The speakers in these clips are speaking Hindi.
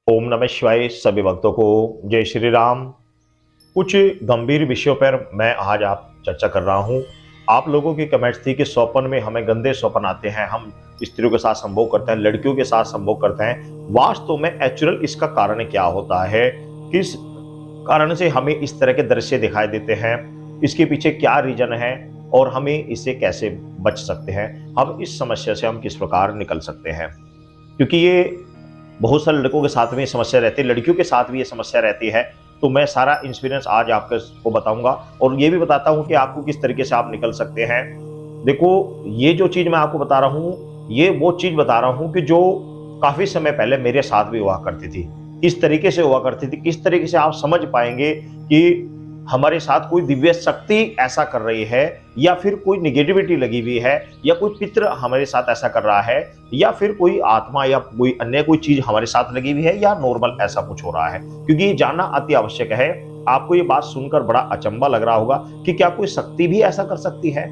ओम नमः शिवाय। सभी भक्तों को जय श्री राम। कुछ गंभीर विषयों पर मैं आज आप चर्चा कर रहा हूं। आप लोगों की कमेंट्स थी कि स्वप्न में हमें गंदे स्वप्न आते हैं, हम स्त्रियों के साथ संभोग करते हैं, लड़कियों के साथ संभोग करते हैं। वास्तव में एक्चुअल इसका कारण क्या होता है, किस कारण से हमें इस तरह के दृश्य दिखाई देते हैं, इसके पीछे क्या रीजन है और हमें इससे कैसे बच सकते हैं, हम इस समस्या से हम किस प्रकार निकल सकते हैं। क्योंकि ये बहुत सारे लड़कों के साथ में ये समस्या रहती है, लड़कियों के साथ भी ये समस्या रहती है। तो मैं सारा एक्सपीरियंस आज आपको बताऊंगा और ये भी बताता हूं कि आपको किस तरीके से आप निकल सकते हैं। देखो, ये जो चीज मैं आपको बता रहा हूं, ये वो चीज बता रहा हूं कि जो काफी समय पहले मेरे साथ भी हुआ करती थी। किस तरीके से हुआ करती थी, किस तरीके से आप समझ पाएंगे कि हमारे साथ कोई दिव्य शक्ति ऐसा कर रही है, या फिर कोई निगेटिविटी लगी हुई है, या कोई पितृ हमारे साथ ऐसा कर रहा है, या फिर कोई आत्मा या कोई अन्य कोई चीज हमारे साथ लगी हुई है, या नॉर्मल ऐसा कुछ हो रहा है। क्योंकि ये जानना अति आवश्यक है। आपको ये बात सुनकर बड़ा अचंभा लग रहा होगा कि क्या कोई शक्ति भी ऐसा कर सकती है।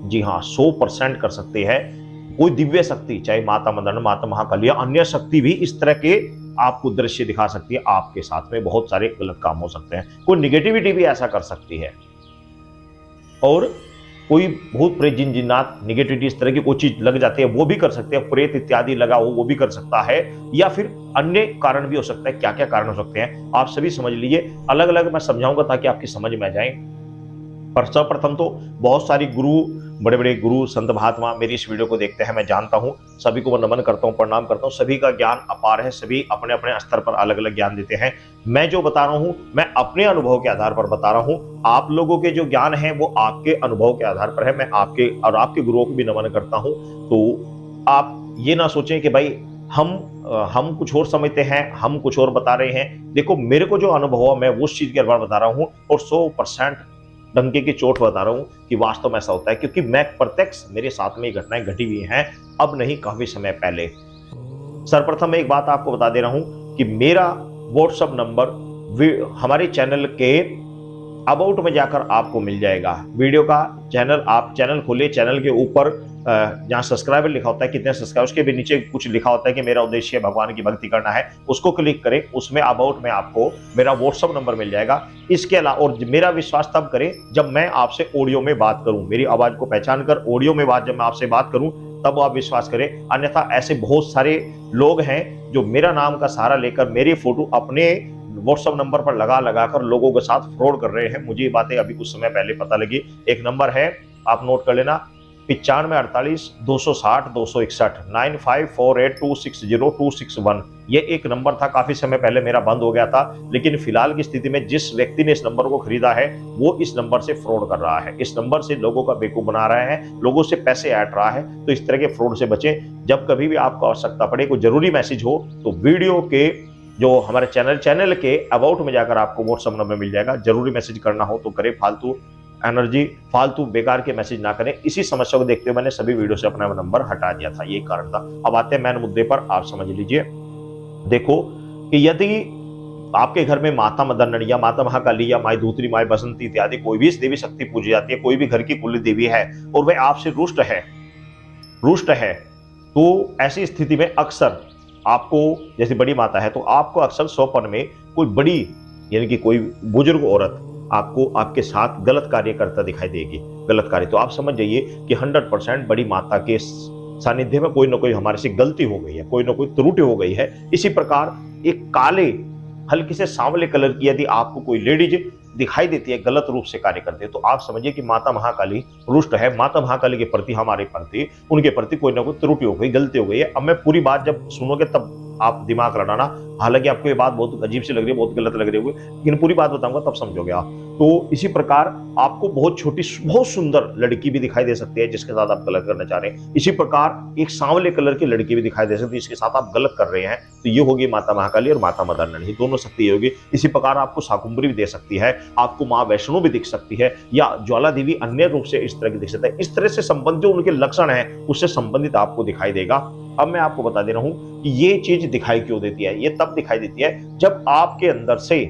जी हाँ, 100% कर सकती है। कोई दिव्य शक्ति, चाहे माता मदन, माता महाकाली या अन्य शक्ति भी इस तरह के आपको दृश्य दिखा सकती है। आपके साथ में बहुत सारे गलत काम हो सकते हैं, कोई निगेटिविटी भी ऐसा कर सकती है, और कोई भूत प्रेत जिन जिन्नात निगेटिविटी इस तरह की कोई चीज लग जाती है वो भी कर सकते हैं, प्रेत इत्यादि लगा हो वो भी कर सकता है, या फिर अन्य कारण भी हो सकता है। क्या क्या कारण हो सकते हैं आप सभी समझ लीजिए, अलग अलग मैं समझाऊंगा ताकि आपकी समझ में आ जाए। पर सर्वप्रथम तो बहुत सारी गुरु, बड़े बड़े गुरु संत महात्मा मेरी इस वीडियो को देखते हैं, मैं जानता हूं। सभी को मैं नमन करता हूं, प्रणाम करता हूं। सभी का ज्ञान अपार है, सभी अपने अपने स्तर पर अलग अलग ज्ञान देते हैं। मैं जो बता रहा हूं मैं अपने अनुभव के आधार पर बता रहा हूं। आप लोगों के जो ज्ञान है वो आपके अनुभव के आधार पर है। मैं आपके और आपके गुरुओं को भी नमन करता हूं। तो आप ये ना सोचें कि भाई हम कुछ और समझते हैं, हम कुछ और बता रहे हैं। देखो, मेरे को जो अनुभव है मैं उस चीज के बारे में बता रहा हूं, और 100% डंके की चोट बता रहा हूं कि वास्तव में ऐसा होता है। क्योंकि मैं प्रत्यक्ष, मेरे साथ में घटनाएं घटी हुई हैं, अब नहीं काफी समय पहले। सर्वप्रथम मैं एक बात आपको बता दे रहा हूं कि मेरा व्हाट्सएप नंबर हमारे चैनल के अबाउट में जाकर आपको मिल जाएगा। वीडियो का चैनल, आप चैनल खोलिए, चैनल के ऊपर जहाँ सब्सक्राइबर लिखा होता है, कितने सब्सक्राइबर, उसके भी नीचे कुछ लिखा होता है कि मेरा उद्देश्य भगवान की भक्ति करना है, उसको क्लिक करें। उसमें अबाउट में आपको मेरा व्हाट्सएप नंबर मिल जाएगा। इसके अलावा, और मेरा विश्वास तब करें जब मैं आपसे ऑडियो में बात करूं, मेरी आवाज को पहचान कर ऑडियो में बात जब मैं आपसे बात करूं तब आप विश्वास करें। अन्यथा ऐसे बहुत सारे लोग हैं जो मेरा नाम का सहारा लेकर मेरी फोटो अपने व्हाट्सएप नंबर पर लगा लगा कर लोगों के साथ फ्रॉड कर रहे हैं। मुझे ये बातें अभी कुछ समय पहले पता लगी। एक नंबर है, आप नोट कर लेना, 9548 260 261 9548260261। ये एक नंबर था, काफी समय पहले मेरा बंद हो गया था, लेकिन फिलहाल की स्थिति में जिस व्यक्ति ने इस नंबर को खरीदा है वो इस नंबर से फ्रॉड कर रहा है, इस नंबर से लोगों का बेवकूफ बना रहा है, लोगों से पैसे ऐंठ रहा है। तो इस तरह के फ्रॉड से बचें। जब कभी भी आपको आवश्यकता पड़े, कोई जरूरी मैसेज हो, तो वीडियो के जो हमारे चैनल के अबाउट में जाकर आपको व्हाट्सएप नंबर मिल जाएगा। जरूरी मैसेज करना हो तो करें, फालतू एनर्जी, फालतू बेकार के मैसेज ना करें। इसी समस्या को देखते हुए मैंने सभी वीडियो से अपना नंबर हटा दिया था, ये कारण था। अब आते हैं मेन मुद्दे पर, आप समझ लीजिए। देखो कि यदि आपके घर में माता मदन या माता महाकाली या माई धूतरी, माई बसंती इत्यादि कोई भी देवी शक्ति पूजी जाती है, कोई भी घर की कुल देवी है, और वह आपसे रुष्ट है, तो ऐसी स्थिति में अक्सर आपको, जैसे बड़ी माता है तो आपको अक्सर स्वप्न में कोई बड़ी, यानी कि कोई बुजुर्ग औरत आपको आपके साथ गलत कार्य करता दिखाई देगी। गलत कार्य तो आप समझ जाइए कि 100% बड़ी माता के सानिध्य में कोई ना कोई हमारे से गलती हो गई है, कोई ना कोई त्रुटि हो गई है। इसी प्रकार एक काले, हल्के से सांवले कलर की यदि आपको कोई लेडीज दिखाई देती है, गलत रूप से कार्य करती है, तो आप समझिए कि माता महाकाली रुष्ट है। माता महाकाली के प्रति, हमारे प्रति, उनके प्रति कोई ना कोई त्रुटि हो गई, गलती हो गई है। अब मैं पूरी बात जब सुनोगे तब आप दिमाग लड़ाना। हालांकि आपको ये बात बहुत अजीब सी लग रही है, बहुत गलत लग रही होगी, लेकिन पूरी बात बताऊंगा तब समझोगे आप। तो इसी प्रकार आपको बहुत छोटी, बहुत सुंदर लड़की भी दिखाई दे सकती है जिसके साथ आप गलत करना चाह रहे हैं। इसी प्रकार एक सांवले कलर की लड़की भी दिखाई दे सकती है जिसके साथ आप गलत कर रहे हैं। तो ये होगी माता महाकाली और माता मदन, दोनों शक्ति होगी। इसी प्रकार आपको शाकुंभरी भी दे सकती है, आपको माँ वैष्णो भी दिख सकती है, या ज्वाला देवी अन्य रूप से इस तरह की दिख सकता है। इस तरह से संबंधित जो उनके लक्षण है उससे संबंधित आपको दिखाई देगा। अब मैं आपको बता दे रहा हूं कि ये चीज दिखाई क्यों देती है। ये तब दिखाई देती है जब आपके अंदर से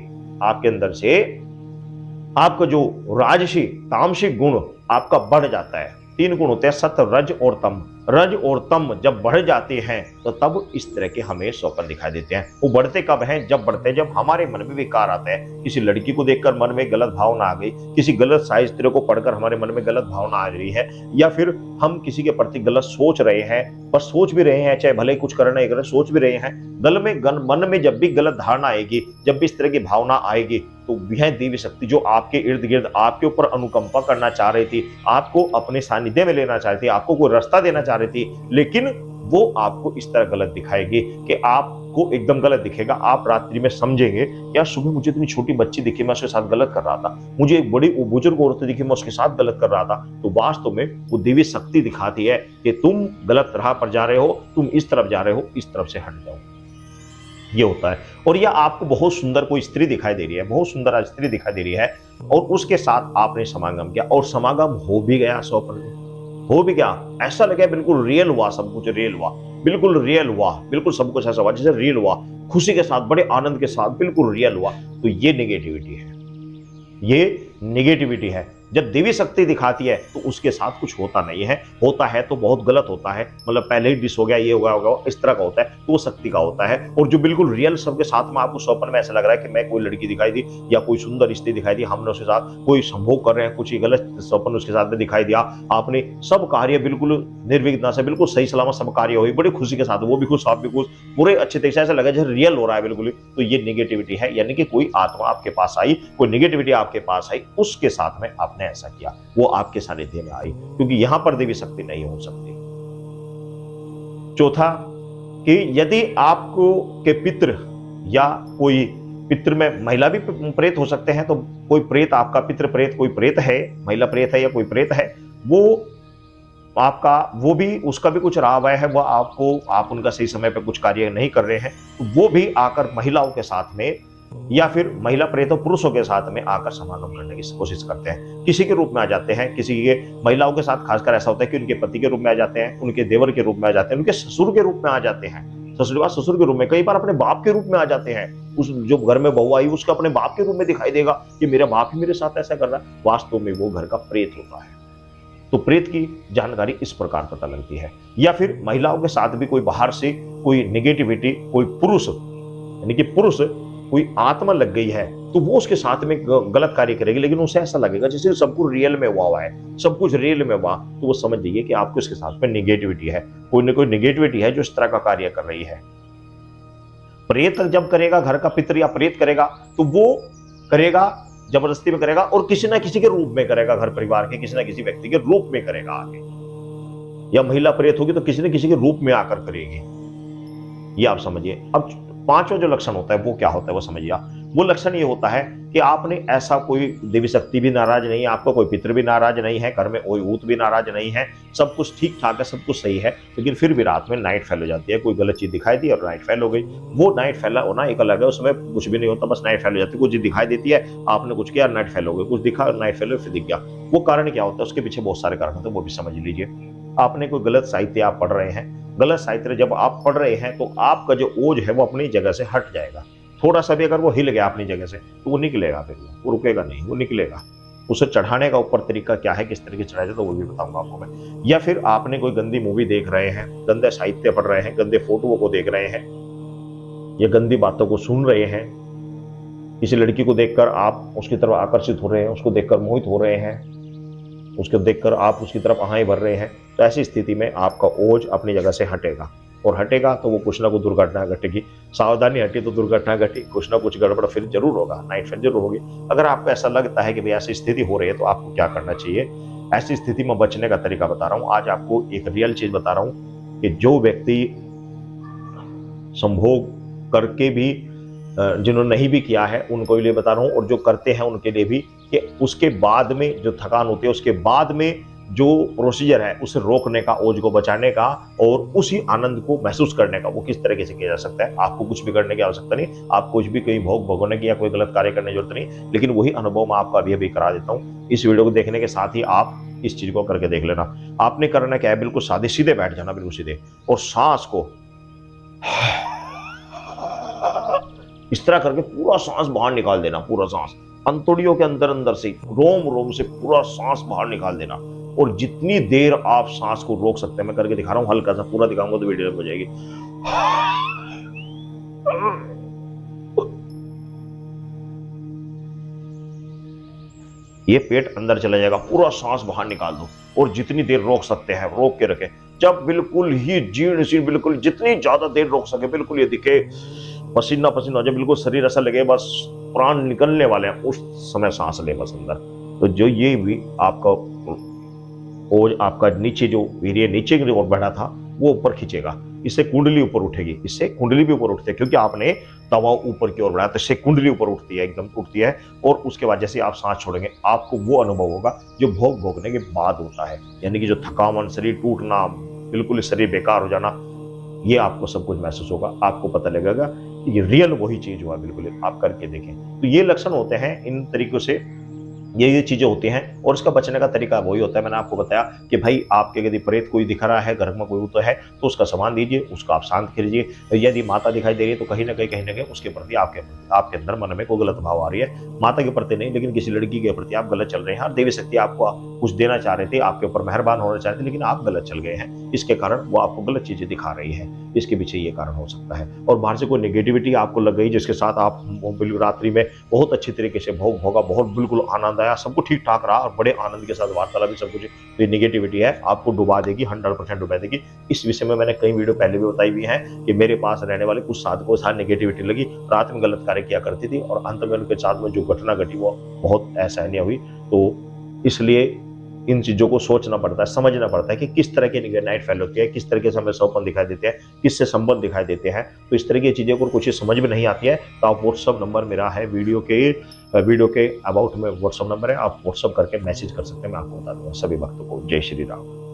आपका जो राजसी तामसिक गुण आपका बढ़ जाता है। 3 गुण होते हैं, सत्व, रज और तम। रज और तम जब बढ़ जाते हैं तो तब इस तरह के हमें स्वप्न दिखाई देते हैं। वो बढ़ते कब हैं? जब बढ़ते हैं जब हमारे मन में विकार आता है। किसी लड़की को देखकर मन में गलत भावना आ गई, किसी गलत साहित्य को पढ़कर हमारे मन में गलत भावना आ रही है, या फिर हम किसी के प्रति गलत सोच रहे हैं, पर सोच भी रहे हैं, चाहे भले ही कुछ करना है गलत सोच भी रहे हैं, मन में जब भी गलत धारणा आएगी, जब भी इस तरह की भावना आएगी, तो यह देवी शक्ति जो आपके इर्द गिर्द आपके ऊपर अनुकंपा करना चाह रही थी, आपको अपने सानिध्य में लेना चाह रही थी, आपको कोई रास्ता देना चाह रही थी, लेकिन वो आपको इस तरह गलत दिखाएगी कि आपको एकदम गलत दिखेगा। आप रात्रि में समझेंगे यार सुबह मुझे इतनी छोटी बच्ची दिखी, मैं उसके साथ गलत कर रहा था, मुझे एक बड़ी बुजुर्ग औरत दिखी, मैं उसके साथ गलत कर रहा था। तो वास्तव में वो देवी शक्ति दिखाती है कि तुम गलत राह पर जा रहे हो, तुम इस तरफ जा रहे हो, इस तरफ से हट जाओ। ये होता है। और यह आपको बहुत सुंदर कोई स्त्री दिखाई दे रही है, बहुत सुंदर स्त्री दिखाई दे रही है, और उसके साथ आपने समागम किया और समागम हो भी गया, स्वप्न में हो भी गया, ऐसा लगा बिल्कुल रियल हुआ, सब कुछ रियल हुआ, बिल्कुल रियल हुआ, बिल्कुल सब कुछ ऐसा हुआ जैसे रियल हुआ, खुशी के साथ, बड़े आनंद के साथ, बिल्कुल रियल हुआ। तो ये नेगेटिविटी है, ये नेगेटिविटी है। जब देवी शक्ति दिखाती है तो उसके साथ कुछ होता नहीं है, होता है तो बहुत गलत होता है, मतलब पहले ही डिस हो गया, ये होगा इस तरह का होता है, तो वो शक्ति का होता है। और जो बिल्कुल रियल सबके साथ में आपको स्वप्न में ऐसा लग रहा है कि मैं कोई लड़की दिखाई दी या कोई सुंदर स्त्री दिखाई दी, हमने उसके साथ कोई संभोग कर रहे हैं, कुछ गलत स्वप्न उसके साथ में दिखाई दिया, आपने सब कार्य बिल्कुल निर्विघ्न से बिल्कुल सही सलामत सब कार्य हुई, बड़ी खुशी के साथ, वो भी खुश, आप भी खुश, पूरे अच्छे तरीके से ऐसा लगा जैसे रियल हो रहा है बिल्कुल। तो ये नेगेटिविटी है, यानी कि कोई आत्मा आपके पास आई, कोई नेगेटिविटी आपके पास आई, उसके साथ में आपने ऐसा किया, वो आपके सानिध्य में आई, क्योंकि यहां पर देवी शक्ति नहीं हो सकती। चौथा कि यदि आपको के पितृ या कोई पितृ में महिला भी प्रेत हो सकते हैं, तो कोई प्रेत आपका पितृ प्रेत, कोई प्रेत है, महिला प्रेत है या कोई प्रेत है, वो आपका, वो भी उसका भी कुछ रहा हुआ है, वो आपको, आप उनका सही समय पे कुछ कार्य नहीं कर रहे हैं, तो वो भी आकर महिलाओं के साथ में या फिर महिला प्रेतों पुरुषों के साथ में आकर समागम करने की कोशिश करते हैं, किसी के रूप में आ जाते हैं, किसी के महिलाओं के साथ खासकर ऐसा होता है कि उनके पति के रूप में आ जाते हैं, उनके देवर के रूप में आ जाते हैं, उनके ससुर के रूप में आ जाते हैं, ससुर के रूप में, कई बार अपने बाप के रूप में आ जाते हैं। उस जो घर में बहू आई उसका अपने बाप के रूप में दिखाई देगा कि मेरा बाप ही मेरे साथ ऐसा कर रहा है, वास्तव में वो घर का प्रेत होता है। तो प्रेत की जानकारी इस प्रकार पता लगती है। या फिर महिलाओं के साथ भी कोई बाहर से कोई नेगेटिविटी, कोई पुरुष यानी कि पुरुष कोई आत्मा लग गई है, तो वो उसके साथ में गलत कार्य करेगी, लेकिन उसे ऐसा लगेगा जैसे सब कुछ रियल में हुआ है, सब कुछ रियल में हुआ, तो वो समझ जाइए कि आपको इसके साथ में नेगेटिविटी है, कोई ना कोई नेगेटिविटी है जो इस तरह का कार्य कर रही है। प्रेत जब करेगा, घर का पितृ या प्रेत करेगा, तो वो करेगा जबरदस्ती में करेगा और किसी ना किसी के रूप में करेगा, घर परिवार के किसी ना किसी व्यक्ति के रूप में करेगा आगे, या महिला प्रेत होगी तो किसी न किसी के रूप में आकर करेगी, ये आप समझिए। अब पांचवा जो लक्षण होता है वो क्या होता है वो समझिए। वो लक्षण ये होता है कि आपने ऐसा, कोई देवी शक्ति भी नाराज नहीं है, आपका कोई पितृ भी नाराज नहीं है, घर में कोई भूत भी नाराज नहीं है, सब कुछ ठीक ठाक है, सब कुछ सही है, लेकिन फिर भी रात में नाइट फेल हो जाती है, कोई गलत चीज दिखाई दी और नाइट फेल हो गई। वो नाइट फेल होना एक अलग है, उसमें कुछ भी नहीं होता, बस नाइट फेल हो जाती है, कुछ चीज दिखाई देती है, आपने कुछ किया नाइट फेल हो गई, कुछ दिखा नाइट फेल फिर दिख गया। वो कारण क्या होता है, उसके पीछे बहुत सारे कारण होते हैं, वो भी समझ लीजिए। आपने कोई गलत साहित्य आप पढ़ रहे हैं, गलत साहित्य जब आप पढ़ रहे हैं तो आपका जो ओज है वो अपनी जगह से हट जाएगा, थोड़ा सा भी अगर वो हिल गया अपनी जगह से तो वो निकलेगा, फिर वो रुकेगा नहीं, वो निकलेगा। उसे चढ़ाने का ऊपर तरीका क्या है, किस तरीके से चढ़ाया जाए, तो वो भी बताऊंगा आपको मैं। या फिर आपने कोई गंदी मूवी देख रहे हैं, गंदे साहित्य पढ़ रहे हैं, गंदे फोटो को देख रहे हैं, या गंदी बातों को सुन रहे हैं, किसी लड़की को देखकर आप उसकी तरफ आकर्षित हो रहे हैं, उसको देखकर मोहित हो रहे हैं, उसको देखकर आप उसकी तरफ आहाएं भर रहे हैं, तो ऐसी स्थिति में आपका ओज अपनी जगह से हटेगा, और हटेगा तो वो कुछ ना कुछ दुर्घटना घटेगी। सावधानी हटी तो दुर्घटना घटी, कुछ ना कुछ गड़बड़ फिर जरूर होगा, नाइट फेल जरूर होगी। अगर आपको ऐसा लगता है कि भाई ऐसी स्थिति हो रही है तो आपको क्या करना चाहिए, ऐसी स्थिति में बचने का तरीका बता रहा हूं। आज आपको एक रियल चीज बता रहा हूं कि जो व्यक्ति संभोग करके भी, जिन्होंने नहीं भी किया है उनको लिए बता रहा हूं, और जो करते हैं उनके लिए भी, कि उसके बाद में जो थकान होती है, उसके बाद में जो प्रोसीजर है उसे रोकने का, ओज को बचाने का और उसी आनंद को महसूस करने का, वो किस तरीके से किया जा सकता है। आपको कुछ भी करने की आवश्यकता नहीं, आप कुछ भी कहीं भोग भोगने की या कोई गलत कार्य करने की जरूरत नहीं, लेकिन वही अनुभव मैं आपको अभी करा देता हूँ। इस वीडियो को देखने के साथ ही आप इस चीज को करके देख लेना। आपने करना क्या है, बिल्कुल सादे सीधे बैठ जाना, बिल्कुल सीधे, और सांस को इस तरह करके पूरा सांस बाहर निकाल देना, पूरा सांस अंतड़ियों के अंदर अंदर से, रोम रोम से पूरा सांस बाहर निकाल देना। और जितनी देर आप सांस को रोक सकते हैं, मैं करके दिखा रहा हूं, हल्का सा, पूरा दिखाऊंगा तो वीडियो हो जाएगी। ये पेट अंदर चला जाएगा, पूरा सांस बाहर निकाल दो और जितनी देर रोक सकते हैं रोक के रखें। जब बिल्कुल ही जीर्ण शीर्ण, बिल्कुल जितनी ज्यादा देर रोक सके, बिल्कुल ये दिखे पसीना पसीना हो जाए, बिल्कुल शरीर ऐसा लगे बस प्राण निकलने वाले हैं, उस समय सांस ले बस अंदर। तो जो ये भी आपका और आपका नीचे जो वीर्य नीचे की ओर बढ़ा था वो ऊपर खींचेगा, इससे कुंडली ऊपर उठेगी, इससे कुंडली भी ऊपर उठती है, क्योंकि आपने दबाव ऊपर की ओर बढ़ाया तो इससे कुंडली ऊपर उठती है, एकदम उठती है। और उसके बाद जैसे आप सांस छोड़ेंगे आपको वो अनुभव होगा जो भोग भोगने के बाद होता है, यानी कि जो थकावन, शरीर टूटना, बिल्कुल शरीर बेकार हो जाना, ये आपको सब कुछ महसूस होगा। आपको पता लगेगा कि ये रियल वही चीज हुआ, बिल्कुल आप करके देखें। तो ये लक्षण होते हैं, इन तरीकों से ये चीजें होती हैं। और इसका बचने का तरीका वही होता है, मैंने आपको बताया कि भाई आपके यदि प्रेत कोई दिख रहा है, घर में कोई तो है, तो उसका सामान दीजिए, उसको आप शांत कीजिए। यदि माता दिखाई दे रही है तो कहीं ना कहीं उसके प्रति आपके अंदर मन में कोई गलत भाव आ रही है, माता के प्रति नहीं लेकिन किसी लड़की के प्रति आप गलत चल रहे हैं, देवी शक्ति आपको कुछ देना चाह रही थी, आपके ऊपर मेहरबान होना चाह रहे थे, लेकिन आप गलत चल गए हैं, इसके कारण वो आपको गलत चीजें दिखा रही है, इसके पीछे ये कारण हो सकता है। और बाहर से कोई नेगेटिविटी आपको लग गई जिसके साथ आप रात्रि में बहुत अच्छी तरीके से भोग भोगा, बहुत बिल्कुल आनंद आया, सब कुछ ठीक ठाक रहा और बड़े आनंद के साथ वार्तालाप भी सब कुछ, ये नेगेटिविटी है आपको डुबा देगी, 100% डुबा देगी। इस विषय में मैंने कई वीडियो पहले भी बताई हुई है कि मेरे पास रहने वाले कुछ साधकों के साथ नेगेटिविटी लगी, रात में गलत कार्य किया करती थी और अंत में उनके साथ में जो घटना घटी वो बहुत असहनीय हुई। तो इसलिए इन चीजों को सोचना पड़ता है, समझना पड़ता है कि किस तरह की नाइट फैल होती है, किस तरह से हमें स्वप्न दिखाई देते हैं, किससे संबंध दिखाई देते हैं। तो इस तरह की चीजें को कुछ समझ में नहीं आती है तो आप व्हाट्सअप नंबर मेरा है, वीडियो के अबाउट में व्हाट्सअप नंबर है, आप व्हाट्सअप करके मैसेज कर सकते हैं, मैं आपको बता दूंगा। सभी भक्तों को जय श्री राम।